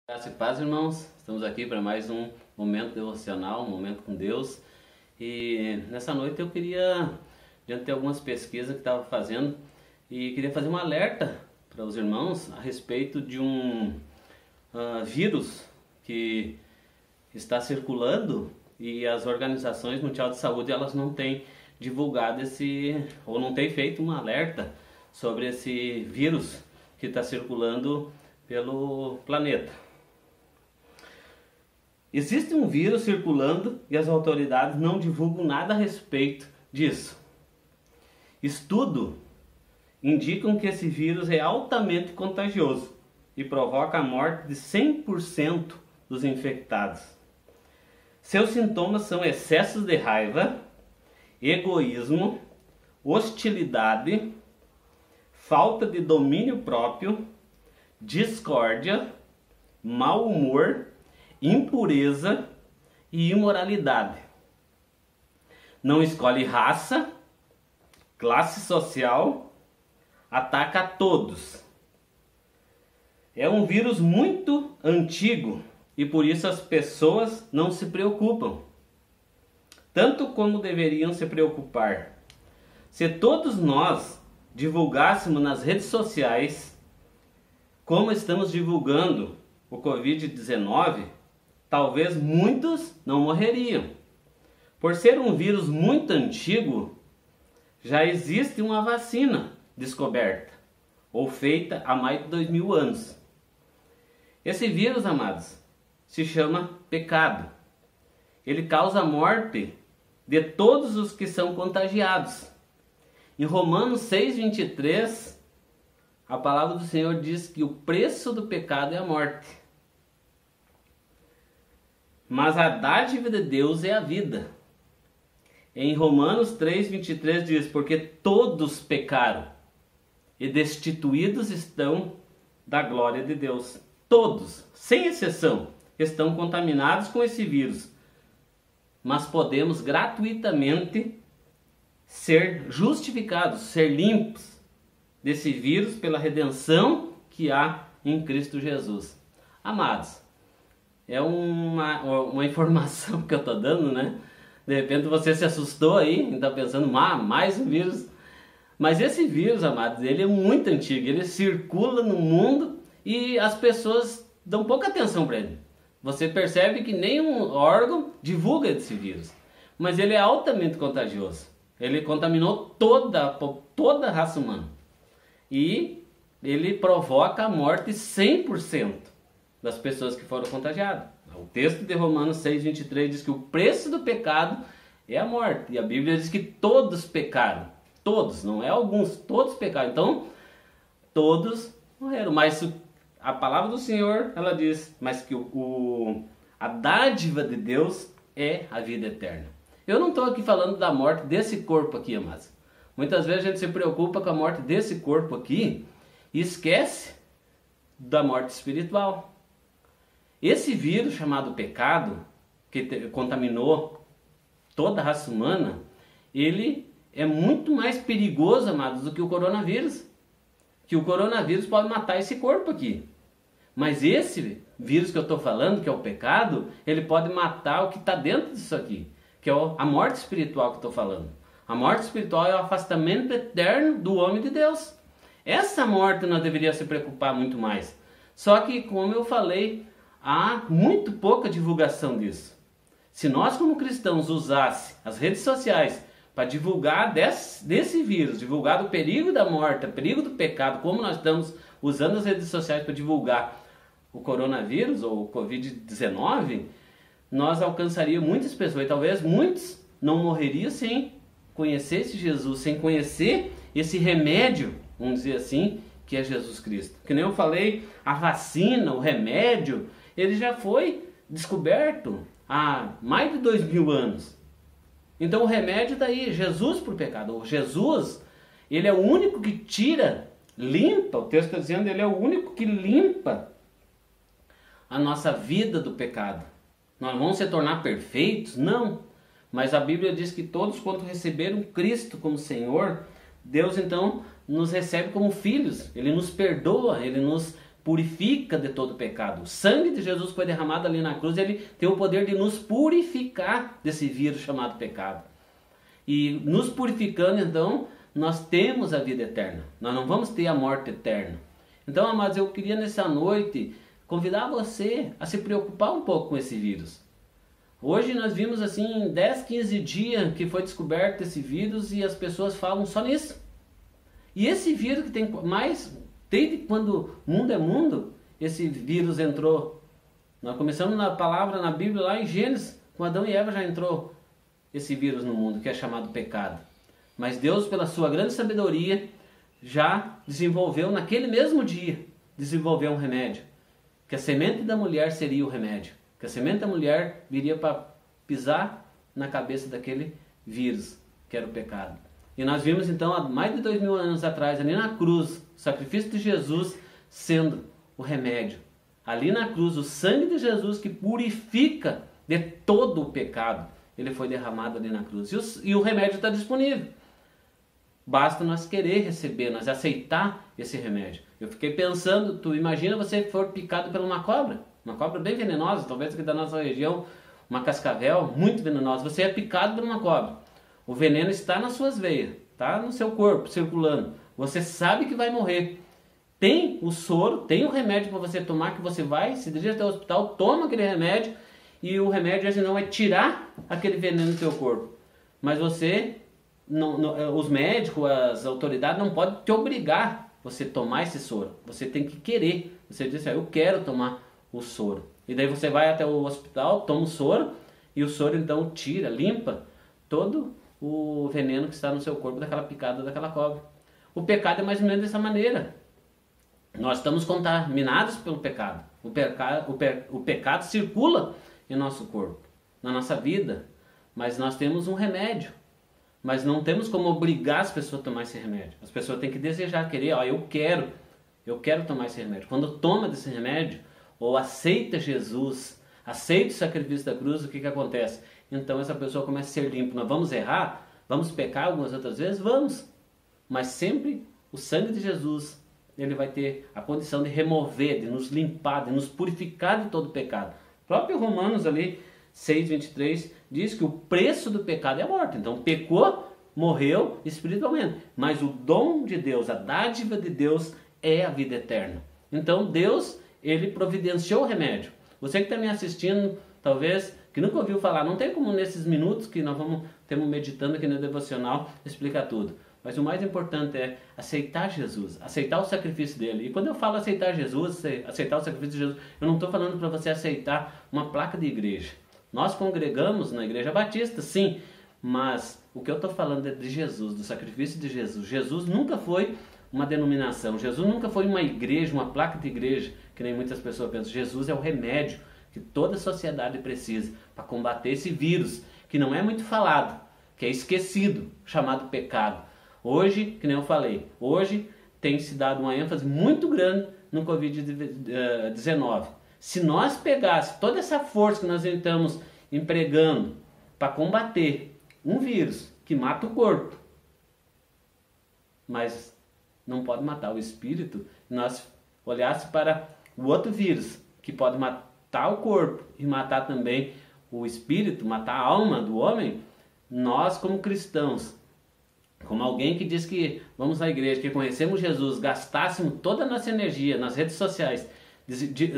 Graça e paz, irmãos. Estamos aqui para mais um momento devocional, um momento com Deus. E nessa noite eu queria, diante de algumas pesquisas que estava fazendo, e queria fazer um alerta para os irmãos a respeito de um vírus que está circulando e as organizações mundiais de saúde elas não têm divulgado ou não têm feito um alerta sobre esse vírus que está circulando pelo planeta. Existe um vírus circulando e as autoridades não divulgam nada a respeito disso. Estudos indicam que esse vírus é altamente contagioso e provoca a morte de 100% dos infectados. Seus sintomas são excessos de raiva, egoísmo, hostilidade, falta de domínio próprio, discórdia, mau humor, impureza e imoralidade. Não escolhe raça, classe social, ataca a todos. É um vírus muito antigo e por isso as pessoas não se preocupam, tanto como deveriam se preocupar. Se todos nós divulgássemos nas redes sociais como estamos divulgando o Covid-19, talvez muitos não morreriam. Por ser um vírus muito antigo, já existe uma vacina descoberta ou feita há mais de 2000 anos. Esse vírus, amados, se chama pecado. Ele causa a morte de todos os que são contagiados. Em Romanos 6:23, a palavra do Senhor diz que o preço do pecado é a morte. Mas a dádiva de Deus é a vida. Em Romanos 3:23 diz, porque todos pecaram e destituídos estão da glória de Deus. Todos, sem exceção, estão contaminados com esse vírus. Mas podemos gratuitamente ser justificados, ser limpos desse vírus pela redenção que há em Cristo Jesus. Amados, é uma informação que eu estou dando, né? De repente você se assustou aí e está pensando, mais um vírus. Mas esse vírus, amados, ele é muito antigo, ele circula no mundo e as pessoas dão pouca atenção para ele. Você percebe que nenhum órgão divulga esse vírus, mas ele é altamente contagioso. Ele contaminou toda a raça humana e ele provoca a morte 100% das pessoas que foram contagiadas. O texto de Romanos 6:23 diz que o preço do pecado é a morte. E a Bíblia diz que todos pecaram. Todos, não é alguns, todos pecaram. Então, todos morreram. Mas a palavra do Senhor, ela diz, mas que a dádiva de Deus é a vida eterna. Eu não estou aqui falando da morte desse corpo aqui, amados. Muitas vezes a gente se preocupa com a morte desse corpo aqui e esquece da morte espiritual. Esse vírus chamado pecado, que contaminou toda a raça humana, ele é muito mais perigoso, amados, do que o coronavírus. Que o coronavírus pode matar esse corpo aqui. Mas esse vírus que eu estou falando, que é o pecado, ele pode matar o que está dentro disso aqui, que é a morte espiritual que eu estou falando. A morte espiritual é o afastamento eterno do homem de Deus. Essa morte nós deveríamos se preocupar muito mais. Só que, como eu falei, há muito pouca divulgação disso. Se nós como cristãos usássemos as redes sociais para divulgar desse vírus, divulgar do perigo da morte, o perigo do pecado, como nós estamos usando as redes sociais para divulgar o coronavírus ou o Covid-19, nós alcançaríamos muitas pessoas. E talvez muitos não morreriam sem conhecer esse Jesus, sem conhecer esse remédio, vamos dizer assim, que é Jesus Cristo. Que nem eu falei, a vacina, o remédio, ele já foi descoberto há mais de 2000 anos. Então o remédio está aí, Jesus para o pecado. O Jesus, ele é o único que tira, limpa, o texto está dizendo, ele é o único que limpa a nossa vida do pecado. Nós vamos se tornar perfeitos? Não. Mas a Bíblia diz que todos quanto receberam Cristo como Senhor, Deus então nos recebe como filhos. Ele nos perdoa, ele nos purifica de todo pecado. O sangue de Jesus foi derramado ali na cruz, ele tem o poder de nos purificar desse vírus chamado pecado. E nos purificando, então, nós temos a vida eterna. Nós não vamos ter a morte eterna. Então, amados, eu queria nessa noite convidar você a se preocupar um pouco com esse vírus. Hoje nós vimos assim, 10, 15 dias que foi descoberto esse vírus e as pessoas falam só nisso. E esse vírus que tem mais, desde quando mundo é mundo, esse vírus entrou. Nós começamos na palavra, na Bíblia, lá em Gênesis, com Adão e Eva já entrou esse vírus no mundo, que é chamado pecado. Mas Deus, pela sua grande sabedoria, já desenvolveu, naquele mesmo dia, desenvolveu um remédio. Que a semente da mulher seria o remédio. Que a semente da mulher viria para pisar na cabeça daquele vírus, que era o pecado. E nós vimos então, há mais de 2000 anos atrás, ali na cruz, o sacrifício de Jesus sendo o remédio. Ali na cruz, o sangue de Jesus que purifica de todo o pecado, ele foi derramado ali na cruz. E o remédio está disponível. Basta nós querer receber, nós aceitar esse remédio. Eu fiquei pensando, tu imagina você for picado por uma cobra bem venenosa, talvez aqui da nossa região, uma cascavel muito venenosa. Você é picado por uma cobra. O veneno está nas suas veias, está no seu corpo, circulando. Você sabe que vai morrer. Tem o soro, tem o remédio para você tomar, que você vai, se dirige até o hospital, toma aquele remédio, e o remédio assim, não vai tirar aquele veneno do seu corpo. Mas você, os médicos, as autoridades não podem te obrigar a você tomar esse soro. Você tem que querer. Você diz assim, eu quero tomar o soro. E daí você vai até o hospital, toma o soro, e o soro então tira, limpa todo o veneno que está no seu corpo daquela picada daquela cobra. O pecado é mais ou menos dessa maneira. Nós estamos contaminados pelo pecado. O pecado circula em nosso corpo, na nossa vida, mas nós temos um remédio. Mas não temos como obrigar as pessoas a tomar esse remédio. As pessoas têm que desejar, querer, eu quero tomar esse remédio. Quando toma desse remédio, ou aceita Jesus, aceita o sacrifício da cruz, o que acontece? Então essa pessoa começa a ser limpa. Nós vamos errar? Vamos pecar algumas outras vezes? Vamos. Mas sempre o sangue de Jesus, ele vai ter a condição de remover, de nos limpar, de nos purificar de todo pecado. O próprio Romanos ali, 6:23, diz que o preço do pecado é a morte. Então pecou, morreu espiritualmente. Mas o dom de Deus, a dádiva de Deus é a vida eterna. Então Deus, ele providenciou o remédio. Você que está me assistindo, talvez, que nunca ouviu falar, não tem como nesses minutos que nós estamos meditando aqui no devocional, explicar tudo. Mas o mais importante é aceitar Jesus, aceitar o sacrifício dele. E quando eu falo aceitar Jesus, aceitar o sacrifício de Jesus, eu não estou falando para você aceitar uma placa de igreja. Nós congregamos na Igreja Batista, sim, mas o que eu estou falando é de Jesus, do sacrifício de Jesus. Jesus nunca foi uma denominação, Jesus nunca foi uma igreja, uma placa de igreja, que nem muitas pessoas pensam. Jesus é o remédio que toda a sociedade precisa para combater esse vírus, que não é muito falado, que é esquecido, chamado pecado. Hoje, que nem eu falei, hoje tem se dado uma ênfase muito grande no Covid-19. Se nós pegássemos toda essa força que nós estamos empregando para combater um vírus que mata o corpo, mas não pode matar o espírito, nós olhássemos para o outro vírus que pode matar o corpo e matar também o espírito, matar a alma do homem, nós como cristãos, como alguém que diz que vamos à igreja, que conhecemos Jesus, gastássemos toda a nossa energia nas redes sociais,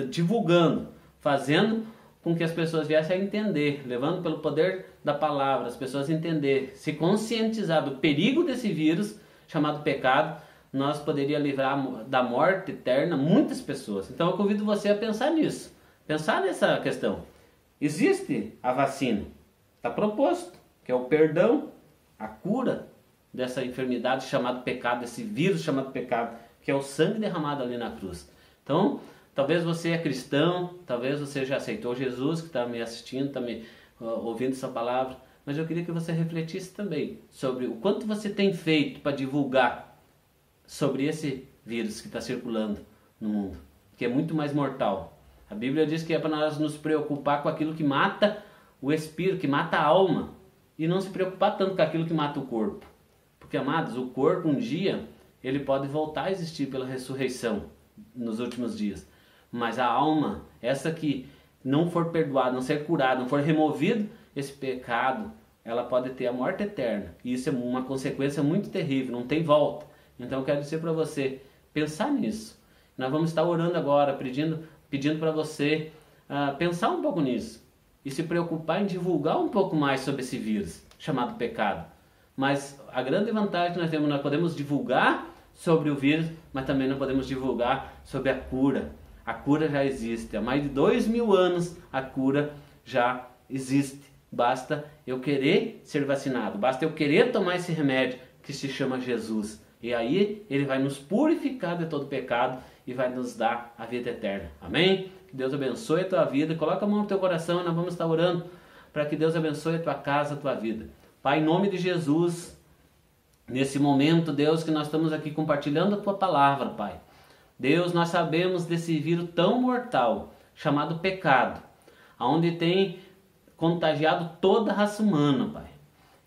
divulgando, fazendo com que as pessoas viessem a entender, levando pelo poder da palavra, as pessoas entender, se conscientizar do perigo desse vírus chamado pecado, nós poderíamos livrar da morte eterna muitas pessoas. Então eu convido você a pensar nisso, pensar nessa questão. Existe a vacina, está proposto, que é o perdão, a cura dessa enfermidade chamada pecado, desse vírus chamado pecado, que é o sangue derramado ali na cruz. Então, talvez você é cristão, talvez você já aceitou Jesus, que está me assistindo, está me ouvindo essa palavra, mas eu queria que você refletisse também sobre o quanto você tem feito para divulgar sobre esse vírus que está circulando no mundo, que é muito mais mortal. A Bíblia diz que é para nós nos preocupar com aquilo que mata o espírito, que mata a alma, e não se preocupar tanto com aquilo que mata o corpo. Porque, amados, o corpo um dia ele pode voltar a existir pela ressurreição. nos últimos dias. Mas a alma, essa que não for perdoada, não ser curada, não for removido esse pecado, ela pode ter a morte eterna. E isso é uma consequência muito terrível, não tem volta. Então eu quero dizer para você, pensar nisso. Nós vamos estar orando agora, pedindo para você pensar um pouco nisso. E se preocupar em divulgar um pouco mais sobre esse vírus, chamado pecado. Mas a grande vantagem que nós temos, nós podemos divulgar sobre o vírus, mas também nós podemos divulgar sobre a cura. A cura já existe. Há mais de 2000 anos a cura já existe. Basta eu querer ser vacinado. Basta eu querer tomar esse remédio que se chama Jesus. E aí ele vai nos purificar de todo pecado e vai nos dar a vida eterna. Amém? Que Deus abençoe a tua vida. Coloca a mão no teu coração e nós vamos estar orando para que Deus abençoe a tua casa, a tua vida. Pai, em nome de Jesus, nesse momento, Deus, que nós estamos aqui compartilhando a tua palavra, Pai. Deus, nós sabemos desse vírus tão mortal, chamado pecado, onde tem contagiado toda a raça humana, Pai.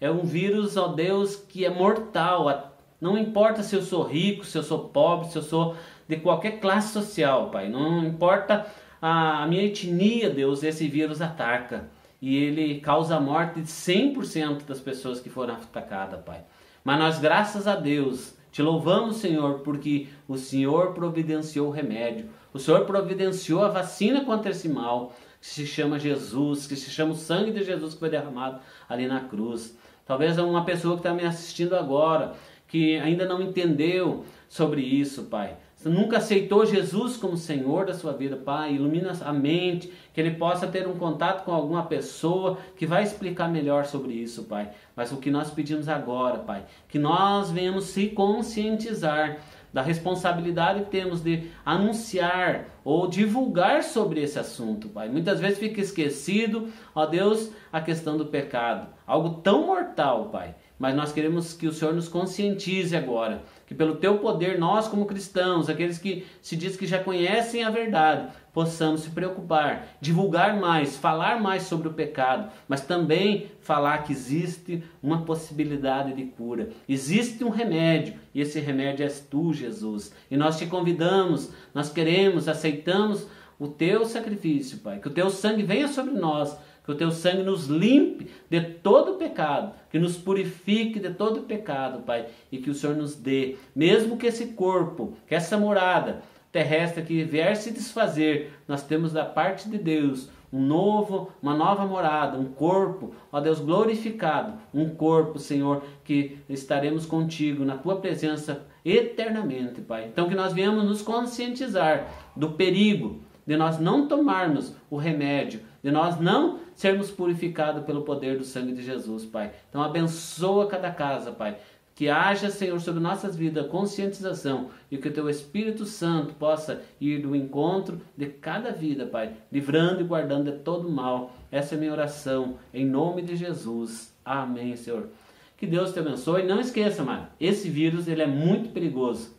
É um vírus, ó Deus, que é mortal. Não importa se eu sou rico, se eu sou pobre, se eu sou de qualquer classe social, Pai. Não importa a minha etnia, Deus, esse vírus ataca. E ele causa a morte de 100% das pessoas que foram atacadas, Pai. Mas nós, graças a Deus, te louvamos, Senhor, porque o Senhor providenciou o remédio. O Senhor providenciou a vacina contra esse mal, que se chama Jesus, que se chama o sangue de Jesus que foi derramado ali na cruz. Talvez uma pessoa que está me assistindo agora, que ainda não entendeu sobre isso, Pai. Você nunca aceitou Jesus como Senhor da sua vida, Pai. Ilumina a mente, que ele possa ter um contato com alguma pessoa que vai explicar melhor sobre isso, Pai. Mas o que nós pedimos agora, Pai, que nós venhamos se conscientizar da responsabilidade que temos de anunciar ou divulgar sobre esse assunto, Pai. Muitas vezes fica esquecido, ó Deus, a questão do pecado. Algo tão mortal, Pai. Mas nós queremos que o Senhor nos conscientize agora, que pelo Teu poder, nós como cristãos, aqueles que se diz que já conhecem a verdade, possamos se preocupar, divulgar mais, falar mais sobre o pecado, mas também falar que existe uma possibilidade de cura. Existe um remédio, e esse remédio és Tu, Jesus. E nós te convidamos, nós queremos, aceitamos o Teu sacrifício, Pai, que o Teu sangue venha sobre nós, que o Teu sangue nos limpe de todo pecado, que nos purifique de todo pecado, Pai, e que o Senhor nos dê, mesmo que esse corpo, que essa morada terrestre que vier se desfazer, nós temos da parte de Deus uma nova morada, um corpo, ó Deus, glorificado, um corpo, Senhor, que estaremos contigo na Tua presença eternamente, Pai. Então que nós venhamos nos conscientizar do perigo de nós não tomarmos o remédio, de nós não sermos purificados pelo poder do sangue de Jesus, Pai. Então abençoa cada casa, Pai. Que haja, Senhor, sobre nossas vidas conscientização e que o Teu Espírito Santo possa ir do encontro de cada vida, Pai, livrando e guardando de todo mal. Essa é a minha oração, em nome de Jesus. Amém, Senhor. Que Deus te abençoe. E não esqueça, mano, esse vírus ele é muito perigoso.